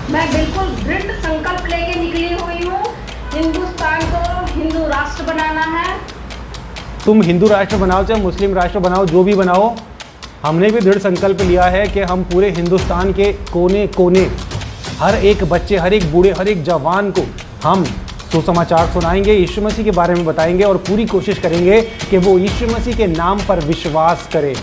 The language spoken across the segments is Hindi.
मैं बिल्कुल दृढ़ संकल्प लेके निकली हुई हूँ। हिंदुस्तान को हिंदू राष्ट्र बनाना है। तुम हिंदू राष्ट्र बनाओ चाहे मुस्लिम राष्ट्र बनाओ, जो भी बनाओ, हमने भी दृढ़ संकल्प लिया है कि हम पूरे हिंदुस्तान के कोने कोने, हर एक बच्चे, हर एक बूढ़े, हर एक जवान को हम सुसमाचार सुनाएंगे, यीशु मसीह के बारे में बताएंगे और पूरी कोशिश करेंगे कि वो यीशु मसीह के नाम पर विश्वास करे।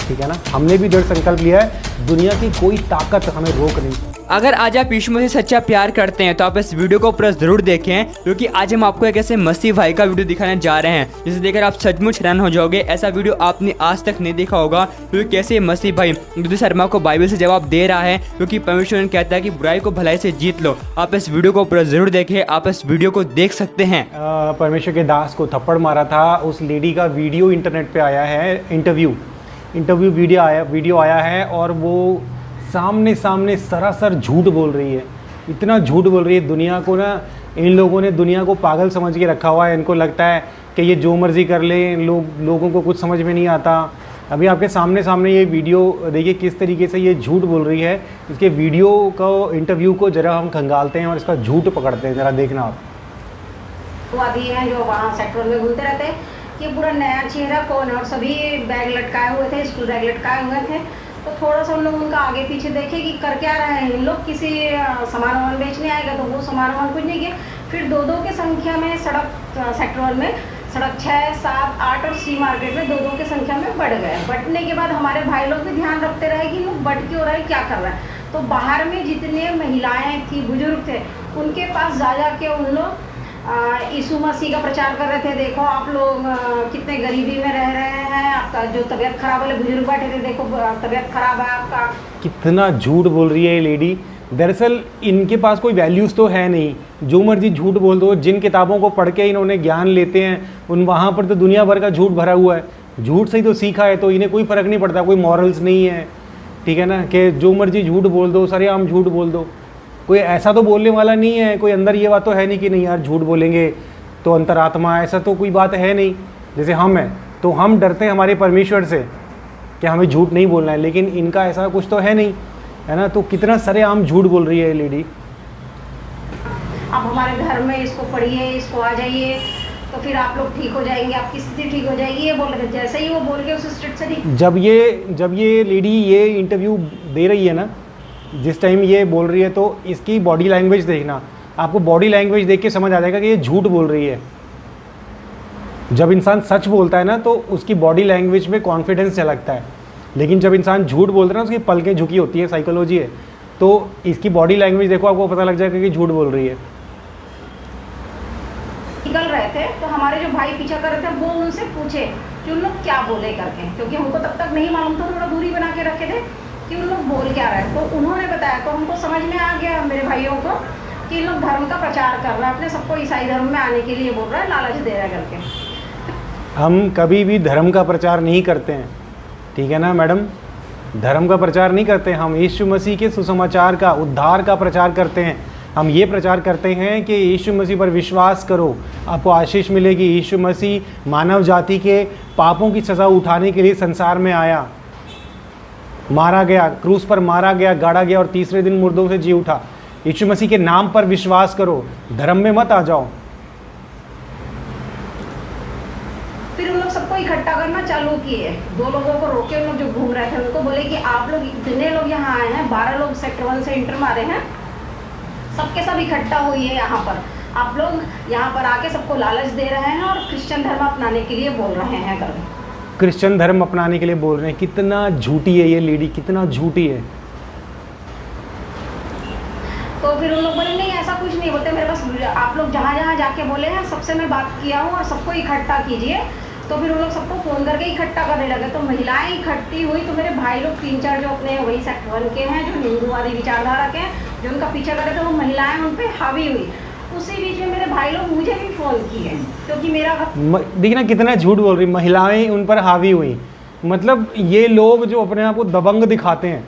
ठीक है ना? हमने भी दृढ़ संकल्प लिया है, दुनिया की कोई ताकत हमें रोक नहीं। अगर आज आप यीशु मसीह सच्चा प्यार करते हैं तो आप इस वीडियो को पूरा जरूर देखें, क्योंकि आज हम आपको एक ऐसे मसीह भाई का वीडियो दिखाने जा रहे हैं जिसे देखकर आप सचमुच हैरान हो जाओगे। ऐसा वीडियो आपने आज तक नहीं देखा होगा, क्योंकि कैसे मसीह भाई युद्धि शर्मा को बाइबल से जवाब दे रहा है, क्योंकि परमेश्वर कहता है कि बुराई को भलाई से जीत लो। आप इस वीडियो को पूरा जरूर देखें, आप इस वीडियो को देख सकते हैं। परमेश्वर के दास को थप्पड़ मारा था, उस लेडी का वीडियो इंटरनेट पे आया है, इंटरव्यू वीडियो आया है और वो सामने सामने सरासर झूठ बोल रही है। इतना झूठ बोल रही है, दुनिया को ना, इन लोगों ने दुनिया को पागल समझ के रखा हुआ है। इनको लगता है कि ये जो मर्ज़ी कर ले, लोगों को कुछ समझ में नहीं आता। अभी आपके सामने ये वीडियो देखिए किस तरीके से ये झूठ बोल रही है। इसके वीडियो को, इंटरव्यू को ज़रा हम खंगालते हैं और इसका झूठ पकड़ते हैं, ज़रा देखना आप। वो आदि हैं जो वहाँ सेक्टर में घूमते रहते हैं कि पूरा नया चेहरा कौन है, और सभी बैग लटकाए हुए थे, स्कूल बैग लटकाए हुए थे। तो थोड़ा सा उन लोग उनका आगे पीछे देखे कि कर क्या रहे हैं इन लोग। किसी सामान वामान बेचने आएगा तो वो सामान वामान कुछ नहीं किया। फिर दो की संख्या में सड़क, सेक्टर 1 में सड़क 6, 7, 8 और सी मार्केट में दो की संख्या में बढ़ गए। बढ़ने के बाद हमारे भाई लोग भी ध्यान रखते रहे कि लोग बढ़ क्यों रहे, क्या कर रहे हैं। तो बाहर में जितने महिलाएं थी, बुजुर्ग थे, उनके पास जा के उन लोग यीशु मसीह का प्रचार कर रहे थे। देखो आप लोग कितने गरीबी में रह रहे हैं, आपका जो तबीयत खराब वाले बुजुर्ग बैठे थे, देखो तबीयत खराब है आपका। कितना झूठ बोल रही है ये लेडी। दरअसल इनके पास कोई वैल्यूज़ तो है नहीं, जो मर्जी झूठ बोल दो। जिन किताबों को पढ़ के इन्होंने ज्ञान लेते हैं, उन वहाँ पर तो दुनिया भर का झूठ भरा हुआ है। झूठ से ही तो सीखा है, तो इन्हें कोई फ़र्क नहीं पड़ता, कोई मॉरल्स नहीं है। ठीक है ना, कि जो मर्जी झूठ बोल दो, सरेआम झूठ बोल दो। कोई ऐसा तो बोलने वाला नहीं है, कोई अंदर ये बात तो है नहीं कि नहीं यार झूठ बोलेंगे तो अंतरात्मा, ऐसा तो कोई बात है नहीं। जैसे हम हैं तो हम डरते हैं हमारे परमेश्वर से कि हमें झूठ नहीं बोलना है, लेकिन इनका ऐसा कुछ तो है नहीं, है ना। तो कितना सरेआम झूठ बोल रही है ये लेडी। आप हमारे घर में इसको पढ़िए, इसको आ जाइए तो फिर आप लोग ठीक हो जाएंगे, आपकी स्थिति ठीक हो जाएगी, ये बोल रहे थे। जैसे ही वो बोल के उस स्टेट से ठीक। जब ये लेडी ये इंटरव्यू दे रही है ना, जिस टाइम ये बोल रही है, तो इसकी बॉडी लैंग्वेज देखना, आपको बॉडी लैंग्वेज देख के समझ आ जाएगा कि ये झूठ बोल रही है। जब इंसान सच बोलता है ना तो उसकी बॉडी लैंग्वेज में कॉन्फिडेंस झलकता है, लेकिन जब इंसान झूठ बोलता है ना उसकी पलकें झुकी होती है, साइकोलॉजी है। तो इसकी बॉडी लैंग्वेज देखो, आपको पता लग जाएगा कि झूठ बोल रही है। निकल रहे थे तो हमारे जो भाई पीछा कर रहे थे वो उनसे पूछे कि उन लोग क्या बोले करके, क्योंकि हमको तब तक नहीं मालूम था, थोड़ा दूरी बना के रखे थे कि उन लोग बोल क्या रहे हैं। तो उन्होंने बताया, तो हमको समझ में आ गया मेरे भाइयों को कि इन लोग धर्म का प्रचार कर रहे हैं, अपने सबको ईसाई धर्म में आने के लिए बोल रहा है, लालच दे रहा है करके। हम कभी भी धर्म का प्रचार नहीं करते हैं, ठीक है ना मैडम। धर्म का प्रचार नहीं करते, हम यीशु मसीह के सुसमाचार का, उद्धार का प्रचार करते हैं। हम ये प्रचार करते हैं कि यीशु मसीह पर विश्वास करो, आपको आशीष मिलेगी। यीशु मसीह मानव जाति के पापों की सज़ा उठाने के लिए संसार में आया, मारा गया, क्रूस पर मारा गया, गाड़ा गया और तीसरे दिन मुर्दों से जी उठा। यीशु मसीह के नाम पर विश्वास करो, धर्म में मत आ जाओ। फिर उन लोग सबको इकट्ठा करना चालू किए। 2 लोगों को रोके, उन लोग जो घूम रहे थे उनको बोले कि आप लोग जितने लोग यहाँ आए हैं, 12 लोग सेक्टर 1 से इंटर मारे हैं, सबके सब इकट्ठा हुई है यहाँ पर। आप लोग यहाँ पर आके सबको लालच दे रहे हैं और क्रिश्चियन धर्म अपनाने के लिए बोल रहे हैं करके। क्रिश्चियन धर्म अपनाने के लिए बोल रहे हैं। कितना झूठी है ये लेडी, कितना झूठी है। तो फिर उन लोग बोले नहीं ऐसा कुछ नहीं, बोलते मेरे पास आप लोग जहाँ जाके बोले हैं सबसे मैं बात किया हूँ और सबको इकट्ठा कीजिए। तो फिर उन लोग सबको फ़ोन करके इकट्ठा करने लगे। तो महिलाएं इकट्ठी हुई, तो मेरे भाई लोग 3-4 जो अपने वही सेक्टर 1 के हैं, जो हिंदूवादी विचारधारा के हैं, जो उनका पीछा कर रहे थे, वो महिलाएं उन पर हावी हुई। उसी बीच में मेरे भाई लोग मुझे भी फ़ोन किए, क्योंकि मेरा देखिए ना कितना झूठ बोल रही, महिलाएं उन पर हावी हुई। मतलब ये लोग जो अपने आप को दबंग दिखाते हैं,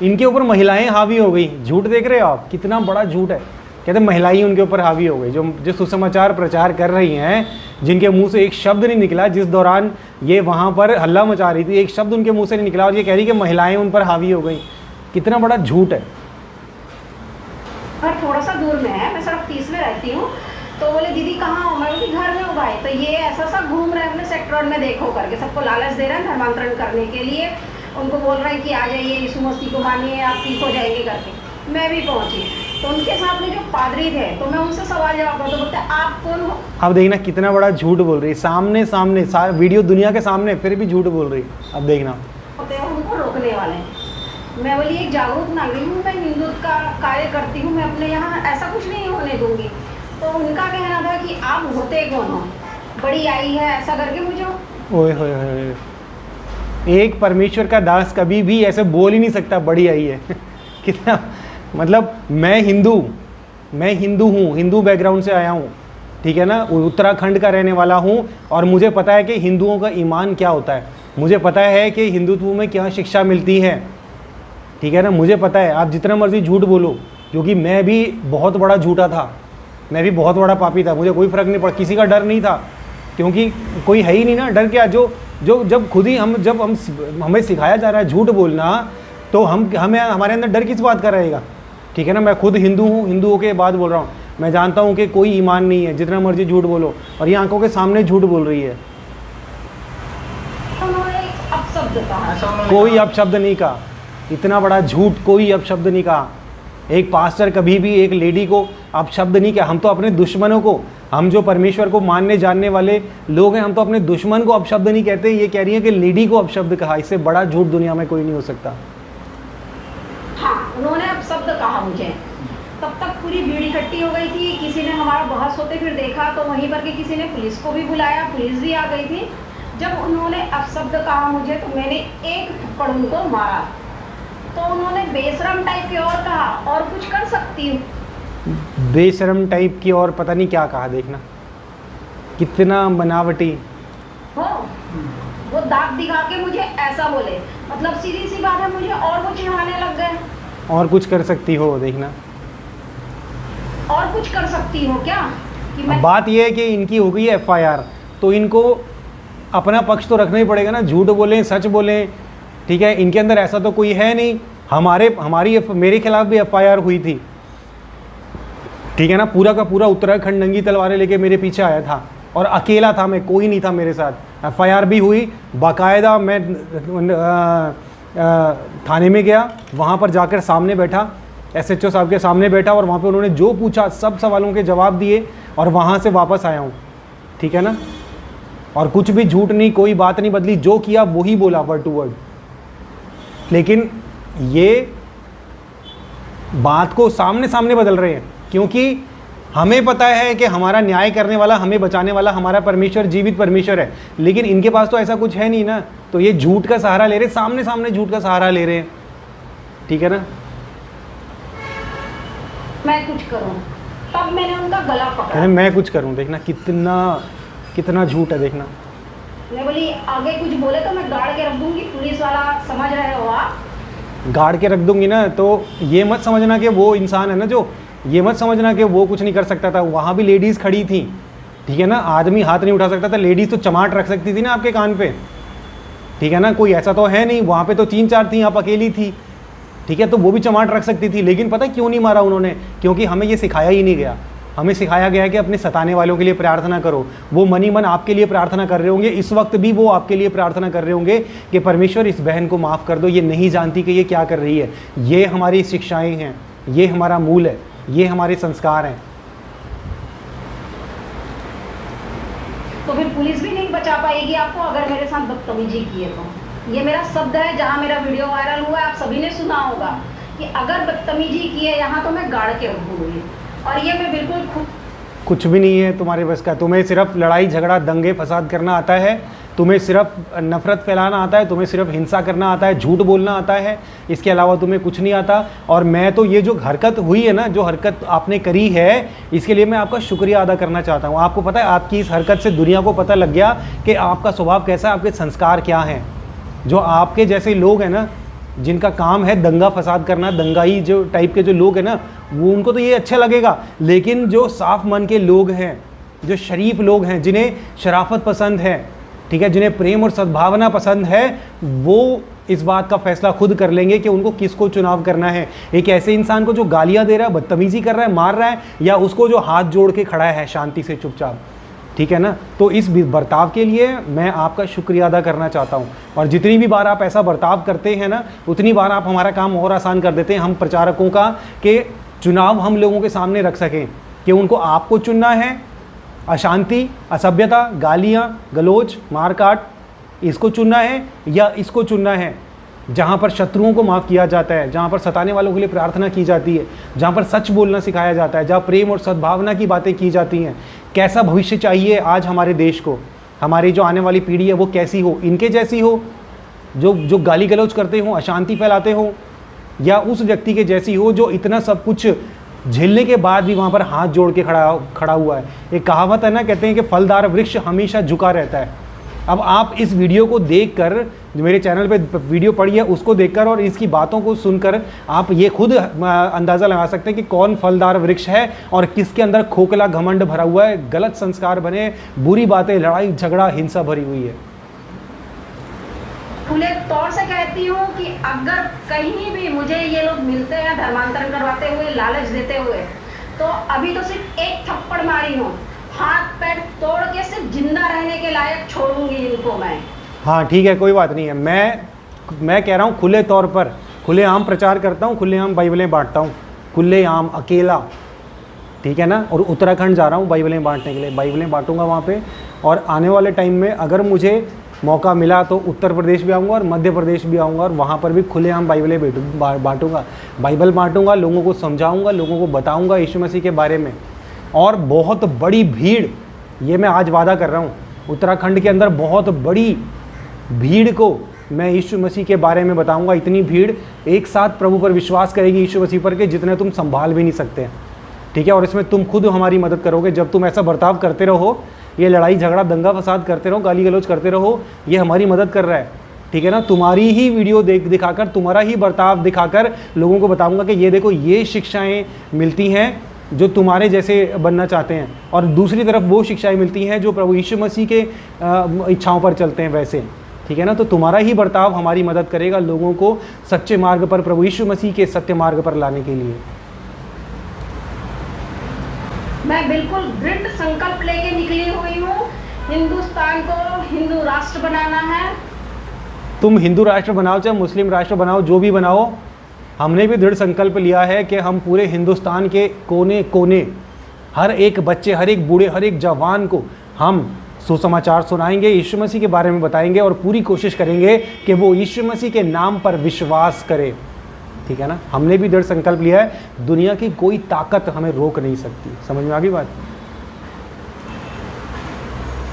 इनके ऊपर महिलाएं हावी हो गई। झूठ देख रहे हो आप, कितना बड़ा झूठ है। कहते हैं महिलाएं उनके ऊपर हावी हो गई, जो सुसमाचार प्रचार कर रही हैं, जिनके मुंह से एक शब्द नहीं निकला, जिस दौरान ये वहाँ पर हल्ला मचा रही थी, एक शब्द उनके मुंह से नहीं निकला, और ये कह रही कि महिलाएं उन पर हावी हो गई। कितना बड़ा झूठ है। घर थोड़ा सा दूर में है, मैं सड़क 30 में रहती हूँ। तो बोले दीदी कहाँ हो, मैं बोली घर में हूँ भाई। तो ये ऐसा सा घूम रहे हैं अपने सेक्टर में, देखो करके सबको लालच दे रहे हैं धर्मांतरण करने के लिए। उनको बोल रहे हैं कि आ जाइए यीशु मसीह को मानिए, आप ठीक हो जाएंगे करके। मैं भी पहुँची तो उनके साथ में जो पादरी थे, तो मैं उनसे सवाल जवाब करता, तो बोलते आप कौन हो। अब देखना कितना बड़ा झूठ बोल रही है, सामने सामने सारा वीडियो दुनिया के सामने, फिर भी झूठ बोल रही है। अब देखना होते हैं उनको रोकने वाले। मैं बोली एक जागरूक नागरिक हूँ, मैं हिंदू का कार्य करती हूँ, मैं अपने यहाँ ऐसा कुछ नहीं होने दूंगी। तो उनका कहना था कि आप होते कौन हो, बड़ी आई है ऐसा करके मुझे। ओए होए होए, एक परमेश्वर का दास कभी भी ऐसे बोल ही नहीं सकता बड़ी आई है। कितना मतलब मैं हिंदू हूँ, हिंदू बैकग्राउंड से आया हूँ, ठीक है ना, उत्तराखंड का रहने वाला हूँ। और मुझे पता है कि हिंदुओं का ईमान क्या होता है, मुझे पता है कि हिंदुत्व में क्या शिक्षा मिलती है, ठीक है ना, मुझे पता है। आप जितना मर्जी झूठ बोलो, क्योंकि मैं भी बहुत बड़ा झूठा था, मैं भी बहुत बड़ा पापी था, मुझे कोई फ़र्क नहीं पड़ा, किसी का डर नहीं था, क्योंकि कोई है ही नहीं ना। डर क्या, जो जब खुद ही हमें सिखाया जा रहा है झूठ बोलना, तो हमें हमारे अंदर डर किस बात का रहेगा, ठीक है ना। मैं खुद हिंदू हूँ, हिंदुओं के बाद बोल रहा हूँ, मैं जानता हूँ कि कोई ईमान नहीं है, जितना मर्जी झूठ बोलो, और ये आंखों के सामने झूठ बोल रही है। कोई अपशब्द नहीं कहा, इतना बड़ा झूठ कोई अपशब्द नहीं कहा। एक पास्टर कभी भी एक लेडी को अपशब्द नहीं किया। हम तो अपने दुश्मनों को, हम जो परमेश्वर को मानने जानने वाले लोग हैं, हम तो अपने दुश्मन को अपशब्द नहीं कहते। ये कह रही है कि लेडी को अपशब्द कहा, इससे बड़ा झूठ दुनिया में कोई नहीं हो सकता। हाँ, उन्होंने अपशब्द कहा मुझे। तब तक पूरी भीड़ इकट्ठी हो गई थी, किसी ने हमारा बहस होते फिर देखा, तो वहीं पर के किसी ने पुलिस को भी बुलाया, पुलिस भी आ गई थी। जब उन्होंने अपशब्द कहा मुझे, तो मैंने एक थप्पड़ उनको मारा। तो उन्होंने बेशरम टाइप की और कहा, और कुछ कर सकती हूँ। बेशरम टाइप की और पता नहीं क्या कहा, देखना कितना बनावटी हो। वो दांत दिखा के मुझे ऐसा बोले, मतलब सीधी सी बात है, मुझे और वो चिढ़ाने लग गए। और कुछ कर सकती हो, देखना और कुछ कर सकती हो क्या कि मैं। बात ये है कि इनकी हो गई है FIR, तो इनको अपना पक्ष तो रखना ही पड़ेगा ना, झूठ बोलें सच बोलें, ठीक है। इनके अंदर ऐसा तो कोई है नहीं। मेरे खिलाफ भी FIR हुई थी, ठीक है ना। पूरा का पूरा उत्तराखंड नंगी तलवारें लेके मेरे पीछे आया था, और अकेला था मैं, कोई नहीं था मेरे साथ। FIR भी हुई बाकायदा। मैं थाने में गया, वहाँ पर जाकर सामने बैठा, SHO साहब के सामने बैठा, और वहाँ पे उन्होंने जो पूछा सब सवालों के जवाब दिए, और वहाँ से वापस आया हूँ, ठीक है ना। और कुछ भी झूठ नहीं, कोई बात नहीं बदली, जो किया वही बोला वर्ड टू वर्ड। लेकिन ये बात को सामने सामने बदल रहे हैं, क्योंकि हमें पता है कि हमारा न्याय करने वाला, हमें बचाने वाला हमारा परमेश्वर जीवित परमेश्वर है। लेकिन इनके पास तो ऐसा कुछ है नहीं ना, तो ये झूठ का सहारा ले रहे, सामने सामने झूठ का सहारा ले रहे हैं, ठीक है ना। मैं कुछ करूं, तब मैंने उनका गला पकड़ा। मैं कुछ करूं, देखना कितना झूठ है, देखना। मैं बोली आगे कुछ बोले तो मैं गाड़ के रख दूंगी, पुलिस वाला समझ रहे हो आप। गाड़ के रख दूंगी ना, तो ये मत समझना कि वो इंसान है ना, जो ये मत समझना कि वो कुछ नहीं कर सकता था। वहाँ भी लेडीज़ खड़ी थी, ठीक है ना। आदमी हाथ नहीं उठा सकता था, लेडीज़ तो चमाट रख सकती थी ना आपके कान पे, ठीक है ना। कोई ऐसा तो है नहीं, वहाँ पे तो 3-4 थी, आप अकेली थी, ठीक है। तो वो भी चमाट रख सकती थी। लेकिन पता है क्यों नहीं मारा उन्होंने? क्योंकि हमें ये सिखाया ही नहीं गया। हमें सिखाया गया कि अपने सताने वालों के लिए प्रार्थना करो। वो मनी मन आपके लिए प्रार्थना कर रहे होंगे, इस वक्त भी वो आपके लिए प्रार्थना कर रहे होंगे कि परमेश्वर इस बहन को माफ़ कर दो, ये नहीं जानती कि ये क्या कर रही है। ये हमारी शिक्षाएं हैं, ये हमारा मूल है, ये हमारे संस्कार हैं। तो फिर पुलिस भी नहीं बचा पाएगी आपको अगर मेरे साथ बदतमीजी की है तो। ये मेरा शब्द है, जहाँ मेरा वीडियो वायरल हुआ है, आप सभी ने सुना होगा कि अगर बदतमीजी की है यहाँ तो मैं गाड़ के रख दूंगी। और ये मैं बिल्कुल कुछ भी नहीं है तुम्हारे बस का। तुम्हें सिर्फ लड़ाई झगड़ा दंगे फसाद करना आता है, तुम्हें सिर्फ नफ़रत फैलाना आता है, तुम्हें सिर्फ हिंसा करना आता है, झूठ बोलना आता है, इसके अलावा तुम्हें कुछ नहीं आता। और मैं तो ये जो हरकत हुई है ना, जो हरकत आपने करी है, इसके लिए मैं आपका शुक्रिया अदा करना चाहता हूँ। आपको पता है, आपकी इस हरकत से दुनिया को पता लग गया कि आपका स्वभाव कैसा है, आपके संस्कार क्या हैं। जो आपके जैसे लोग हैं ना, जिनका काम है दंगा फसाद करना, दंगाई जो टाइप के जो लोग हैं ना, वो उनको तो ये अच्छा लगेगा। लेकिन जो साफ मन के लोग हैं, जो शरीफ लोग हैं, जिन्हें शराफत पसंद है, ठीक है, जिन्हें प्रेम और सद्भावना पसंद है, वो इस बात का फैसला खुद कर लेंगे कि उनको किसको चुनाव करना है। एक ऐसे इंसान को जो गालियां दे रहा है, बदतमीजी कर रहा है, मार रहा है, या उसको जो हाथ जोड़ के खड़ा है शांति से चुपचाप, ठीक है ना। तो इस बर्ताव के लिए मैं आपका शुक्रिया अदा करना चाहता हूँ, और जितनी भी बार आप ऐसा बर्ताव करते हैं ना, उतनी बार आप हमारा काम और आसान कर देते हैं हम प्रचारकों का, कि चुनाव हम लोगों के सामने रख सकें कि उनको आपको चुनना है, अशांति, असभ्यता, गालियाँ गलोच, मारकाट, इसको चुनना है या इसको चुनना है। जहाँ पर शत्रुओं को माफ़ किया जाता है, जहाँ पर सताने वालों के लिए प्रार्थना की जाती है, जहाँ पर सच बोलना सिखाया जाता है, जहाँ प्रेम और सद्भावना की बातें की जाती हैं। कैसा भविष्य चाहिए आज हमारे देश को, हमारी जो आने वाली पीढ़ी है वो कैसी हो, इनके जैसी हो जो गाली गलौज करते हों, अशांति फैलाते हों, या उस व्यक्ति के जैसी हो जो इतना सब कुछ झेलने के बाद भी वहाँ पर हाथ जोड़ के खड़ा हुआ है। एक कहावत है ना, कहते हैं कि फलदार वृक्ष हमेशा झुका रहता है। अब आप इस वीडियो को देखकर, जो मेरे चैनल पे वीडियो पड़ी है उसको देखकर और इसकी बातों को सुनकर आप ये खुद अंदाज़ा लगा सकते हैं कि कौन फलदार वृक्ष है और किसके अंदर खोखला घमंड भरा हुआ है, गलत संस्कार बने, बुरी बातें, लड़ाई झगड़ा, हिंसा भरी हुई है। खुले तौर से कहती हूँ कि अगर कहीं भी मुझे ये लोग मिलते हैं धर्मांतरण करवाते हुए, लालच देते हुए, तो अभी तो सिर्फ एक थप्पड़ मारी हूँ, हाथ पैर तोड़ के सिर्फ जिंदा रहने के लायक छोड़ूंगी इनको मैं। हाँ ठीक है, कोई बात नहीं है। मैं कह रहा हूँ खुले तौर पर, खुलेआम प्रचार करता हूँ, खुलेआम बाइबलें बांटता हूँ, खुलेआम अकेला, ठीक है ना। और उत्तराखंड जा रहा हूँ बाइबलें बांटने के लिए, बाइबलें बांटूंगा वहाँ पे। और आने वाले टाइम में अगर मुझे मौका मिला तो उत्तर प्रदेश भी आऊँगा और मध्य प्रदेश भी आऊँगा, और वहाँ पर भी खुलेआम बाइबलें बांटूंगा, बाइबल बांटूंगा, लोगों को समझाऊँगा, लोगों को बताऊँगा यीशु मसीह के बारे में। और बहुत बड़ी भीड़, ये मैं आज वादा कर रहा हूँ, उत्तराखंड के अंदर बहुत बड़ी भीड़ को मैं यीशु मसीह के बारे में बताऊँगा। इतनी भीड़ एक साथ प्रभु पर विश्वास करेगी, यीशु मसीह पर, के जितने तुम संभाल भी नहीं सकते, ठीक है। और इसमें तुम खुद हमारी मदद करोगे जब तुम ऐसा बर्ताव करते रहो, ये लड़ाई झगड़ा दंगा फसाद करते रहो, गाली गलौज करते रहो, ये हमारी मदद कर रहा है, ठीक है ना। तुम्हारी ही वीडियो दिखाकर, तुम्हारा ही बर्ताव दिखाकर लोगों को बताऊंगा कि ये देखो, ये शिक्षाएं मिलती हैं जो तुम्हारे जैसे बनना चाहते हैं, और दूसरी तरफ वो शिक्षाएं मिलती हैं जो प्रभु यीशु मसीह के इच्छाओं पर चलते हैं वैसे, ठीक है ना। तो तुम्हारा ही बर्ताव हमारी मदद करेगा लोगों को सच्चे मार्ग पर, प्रभु यीशु मसीह के सत्य मार्ग पर लाने के लिए। मैं बिल्कुल दृढ़ संकल्प लेके निकली हुई हूँ, हिंदुस्तान को हिंदू राष्ट्र बनाना है। तुम हिंदू राष्ट्र बनाओ चाहे मुस्लिम राष्ट्र बनाओ, जो भी बनाओ, हमने भी दृढ़ संकल्प लिया है कि हम पूरे हिंदुस्तान के कोने कोने, हर एक बच्चे, हर एक बूढ़े, हर एक जवान को हम सुसमाचार सुनाएंगे, यीशु मसीह के बारे में बताएंगे, और पूरी कोशिश करेंगे कि वो यीशु मसीह के नाम पर विश्वास करे, ठीक है ना। हमने भी दृढ़ संकल्प लिया है, दुनिया की कोई ताकत हमें रोक नहीं सकती। समझ में आ गई बात?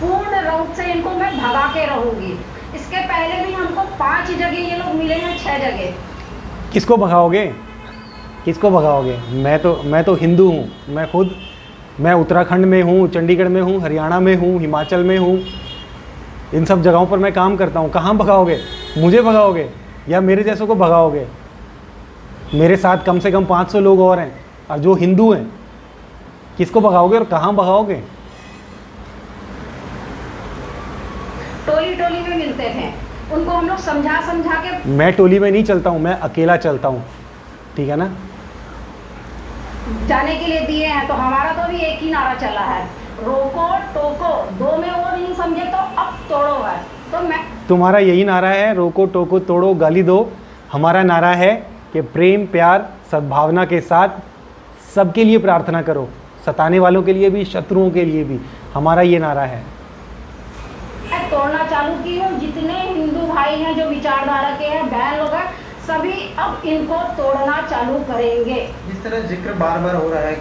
पूर्ण रूप से इनको मैं भगा के रहूंगी। इसके पहले भी हमको 5 जगह ये लोग मिले हैं, 6 जगह। किसको भगाओगे, किसको भगाओगे? मैं तो हिंदू हूँ, मैं उत्तराखंड में हूँ, चंडीगढ़ में हूँ, हरियाणा में हूँ, हिमाचल में हूँ, इन सब जगहों पर मैं काम करता हूँ। कहाँ भगाओगे? मुझे भगाओगे या मेरे जैसों को भगाओगे? मेरे साथ कम से कम 500 लोग और हैं, और जो हिंदू हैं, किसको भगाओगे और कहाँ भगाओगे? टोली टोली में मिलते थे, उनको हम लोग समझा के। मैं टोली में नहीं चलता हूँ, मैं अकेला चलता हूँ, ठीक है ना। जाने के लिए दिए हैं तो हमारा तो भी एक ही नारा चला है, रोको टोको, 2 में वो नहीं समझे तो अब तोड़ो है। तो मैं, तुम्हारा यही नारा है, रोको टोको तोड़ो गाली दो। हमारा नारा है कि प्रेम प्यार सद्भावना के साथ सबके लिए प्रार्थना करो, सताने वालों के लिए भी, शत्रुओं के लिए भी। हमारा ये नारा है। तोड़ना चालू की हूँ, जितने हिंदू भाई हैं जो विचारधारा के हैं, बहन लोग हैं, सभी अब इनको तोड़ना चालू करेंगे। जिस तरह जिक्र बार बार हो रहा है,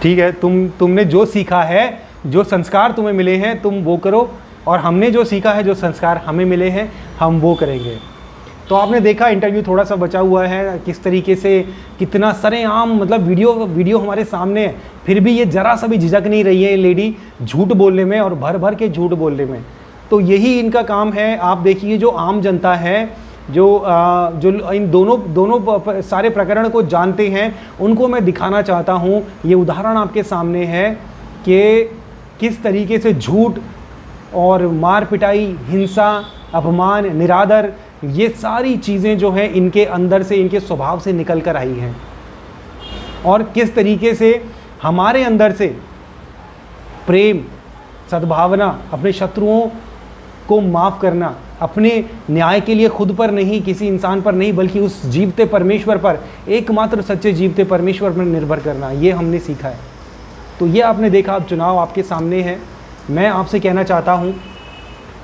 ठीक है, तुमने जो सीखा है, जो संस्कार तुम्हें मिले हैं, तुम वो करो, और हमने जो सीखा है, जो संस्कार हमें मिले हैं, हम वो करेंगे। तो आपने देखा इंटरव्यू थोड़ा सा बचा हुआ है, किस तरीके से, कितना सरेआम, मतलब वीडियो हमारे सामने है, फिर भी ये ज़रा सा भी झिझक नहीं रही है लेडी झूठ बोलने में, और भर भर के झूठ बोलने में। तो यही इनका काम है। आप देखिए, जो आम जनता है, जो इन दोनों सारे प्रकरण को जानते हैं, उनको मैं दिखाना चाहता हूँ। ये उदाहरण आपके सामने है कि किस तरीके से झूठ और मार पिटाई, हिंसा, अपमान, निरादर, ये सारी चीज़ें जो हैं इनके अंदर से, इनके स्वभाव से निकल कर आई हैं। और किस तरीके से हमारे अंदर से प्रेम, सद्भावना, अपने शत्रुओं को माफ़ करना, अपने न्याय के लिए खुद पर नहीं, किसी इंसान पर नहीं, बल्कि उस जीवते परमेश्वर पर, एकमात्र सच्चे जीवते परमेश्वर पर निर्भर करना, ये हमने सीखा है। तो ये आपने देखा, अब चुनाव आपके सामने है। मैं आपसे कहना चाहता हूँ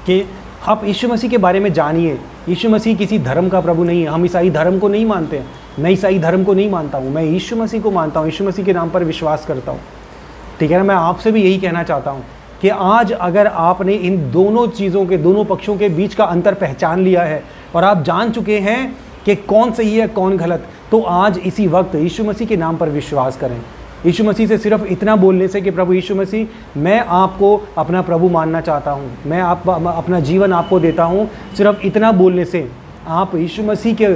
कि आप यीशु मसीह के बारे में जानिए। यीशु मसीह किसी धर्म का प्रभु नहीं है। हम ईसाई धर्म को नहीं मानते हैं, मैं ईसाई धर्म को नहीं मानता हूँ, मैं यीशु मसीह को मानता हूँ, यीशु मसीह के नाम पर विश्वास करता हूँ। ठीक है ना। मैं आपसे भी यही कहना चाहता हूँ कि आज अगर आपने इन दोनों चीज़ों के, दोनों पक्षों के बीच का अंतर पहचान लिया है और आप जान चुके हैं कि कौन सही है कौन गलत, तो आज इसी वक्त यीशु मसीह के नाम पर विश्वास करें। यीशु मसीह से सिर्फ इतना बोलने से कि प्रभु यीशु मसीह, मैं आपको अपना प्रभु मानना चाहता हूँ, मैं अपना जीवन आपको देता हूँ, सिर्फ इतना बोलने से आप यीशु मसीह के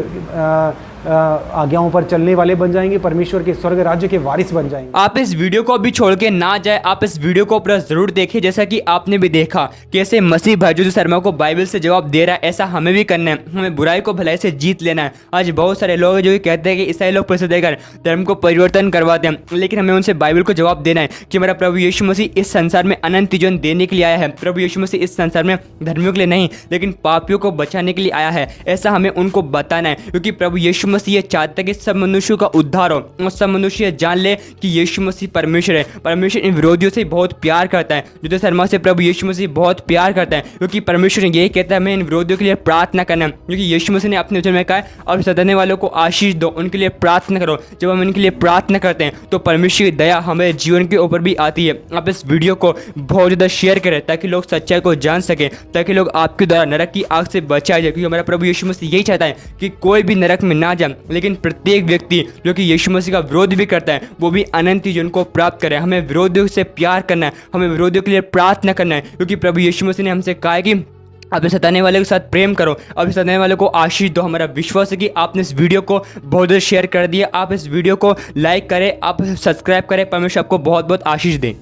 आज्ञाओं पर चलने वाले बन जाएंगे, परमेश्वर के स्वर्ग राज्य के वारिस बन जाएंगे। आप इस वीडियो को अभी छोड़ के ना जाए, आप इस वीडियो को पूरा जरूर देखिए। जैसा कि आपने भी देखा कैसे मसीह भाई जो शर्मा को बाइबल से जवाब दे रहा है, ऐसा हमें भी करना है। हमें बुराई को भलाई से जीत लेना है। आज बहुत सारे लोग जो कहते हैं कि ईसाई लोग पैसे देकर धर्म को परिवर्तन करवाते हैं, लेकिन हमें उनसे बाइबल को जवाब देना है कि हमारा प्रभु यीशु मसीह इस संसार में अनंत जीवन देने के लिए आया है। प्रभु यीशु मसीह इस संसार में धर्मियों के लिए नहीं, लेकिन पापियों को बचाने के लिए आया है। ऐसा हमें उनको बताना है, क्योंकि प्रभु यीशु मसीह ये चाहता है कि सब मनुष्यों का उद्धार हो और सब मनुष्य जान ले कि यीशु मसीह परमेश्वर है। परमेश्वर इन विरोधियों से बहुत प्यार करता है। जो शर्मा से प्रभु यीशु मसीह बहुत प्यार करता है, क्योंकि परमेश्वर यही कहता है मैं इन विरोधियों के लिए प्रार्थना करना, क्योंकि यीशु मसीह ने अपने वचन में कहा है और सताने वालों को आशीष दो, उनके लिए प्रार्थना करो। जब हम उनके लिए प्रार्थना करते हैं तो परमेश्वर की दया हमारे जीवन के ऊपर भी आती है। आप इस वीडियो को बहुत ज़्यादा शेयर करें ताकि लोग सच्चाई को जान सकें, ताकि लोग आपके द्वारा नरक की आग से बचाए जाए, क्योंकि हमारा प्रभु यीशु मसीह यही चाहता है कि कोई भी नरक में ना जाए, लेकिन प्रत्येक व्यक्ति जो कि यीशु मसीह का विरोध भी करता है वो भी अनंत जीवन को प्राप्त करे। हमें विरोधियों से प्यार करना है, हमें विरोधियों के लिए प्रार्थना करना है, क्योंकि प्रभु यीशु मसीह ने हमसे कहा है कि अपने सताने वाले के साथ प्रेम करो, अपने सताने वाले को आशीष दो। हमारा विश्वास है कि आपने इस वीडियो को बहुत ज़्यादा शेयर कर दिया। आप इस वीडियो को लाइक करें, आप सब्सक्राइब करें। परमेश्वर आपको बहुत बहुत आशीष दें।